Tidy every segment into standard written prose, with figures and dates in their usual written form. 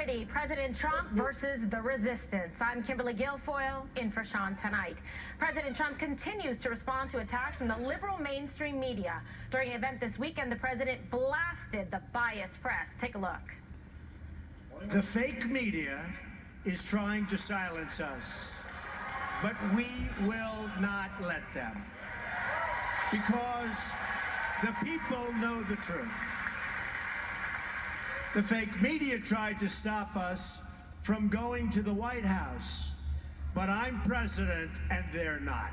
righty, President Trump versus the resistance. I'm Kimberly Guilfoyle, in for Sean tonight. President Trump continues to respond to attacks from the liberal mainstream media. During an event this weekend, the president blasted the biased press. Take a look. The fake media is trying to silence us, but we will not let them, because the people know the truth. The fake media tried to stop us from going to the White House, but I'm president and they're not.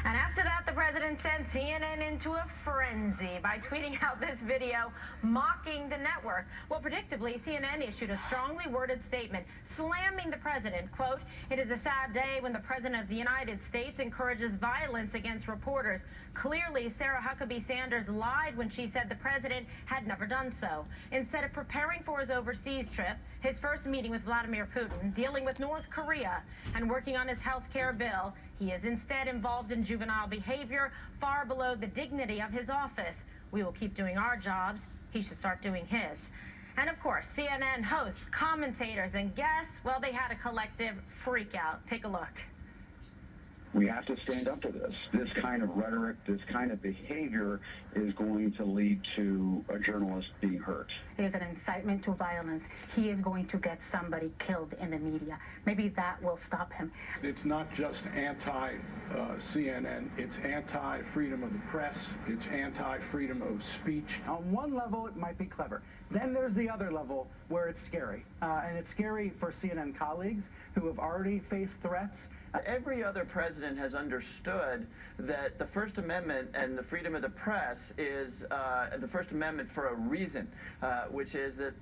And after that, the president sent CNN into a frenzy by tweeting out this video mocking the network. Well, predictably, CNN issued a strongly worded statement slamming the president. Quote, "It is a sad day when the president of the United States encourages violence against reporters. Clearly, Sarah Huckabee Sanders lied when she said the president had never done so. Instead of preparing for his overseas trip, his first meeting with Vladimir Putin, dealing with North Korea, and working on his health care bill, he is instead involved in juvenile behavior far below the dignity of his office. We will keep doing our jobs. He should start doing his." And of course, CNN hosts, commentators, and guests, well, they had a collective freak out. Take a look. We have to stand up to this. This kind of rhetoric, this kind of behavior is going to lead to a journalist being hurt. It is an incitement to violence. He is going to get somebody killed in the media. Maybe that will stop him. It's not just anti-CNN. It's anti-freedom of the press. It's anti-freedom of speech. On one level, it might be clever. Then there's the other level where it's scary. And it's scary for CNN colleagues who have already faced threats. Every other president has understood that the First Amendment and the freedom of the press is the First Amendment for a reason, which is that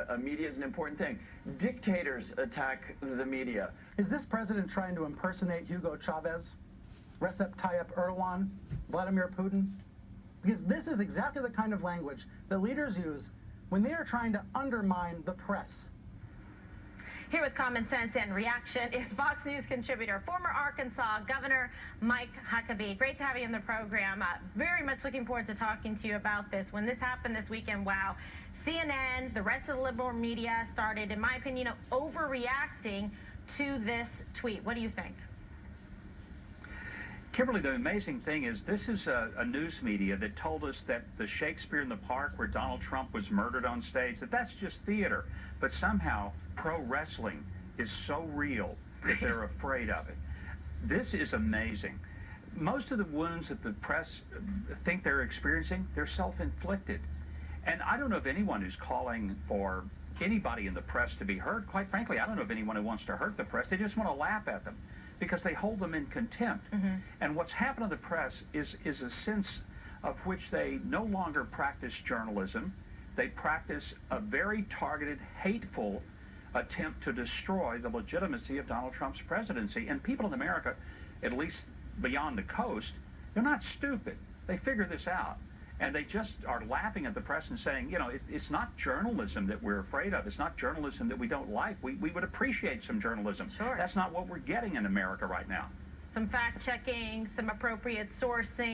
a media is an important thing. Dictators attack the media. Is this president trying to impersonate Hugo Chavez, Recep Tayyip Erdogan, Vladimir Putin? Because this is exactly the kind of language that leaders use when they are trying to undermine the press. Here with common sense and reaction is Fox News contributor, former Arkansas Governor Mike Huckabee. Great to have you in the program. Very much looking forward to talking to you about this. When this happened this weekend, wow, CNN, the rest of the liberal media started, in my opinion, overreacting to this tweet. What do you think? Kimberly, the amazing thing is this is a news media that told us that the Shakespeare in the Park where Donald Trump was murdered on stage, that's just theater. But somehow pro wrestling is so real that they're afraid of it. This is amazing. Most of the wounds that the press think they're experiencing, they're self-inflicted. And I don't know of anyone who's calling for anybody in the press to be hurt. Quite frankly, I don't know of anyone who wants to hurt the press. They just want to laugh at them, because they hold them in contempt. And what's happened to the press is a sense of which they no longer practice journalism. They practice a very targeted, hateful attempt to destroy the legitimacy of Donald Trump's presidency. And people in America, at least beyond the coast, they're not stupid. They figure this out. And they just are laughing at the press and saying, you know, it's not journalism that we're afraid of. It's not journalism that we don't like. We would appreciate some journalism. Sure. That's not what we're getting in America right now. Some fact-checking, some appropriate sourcing.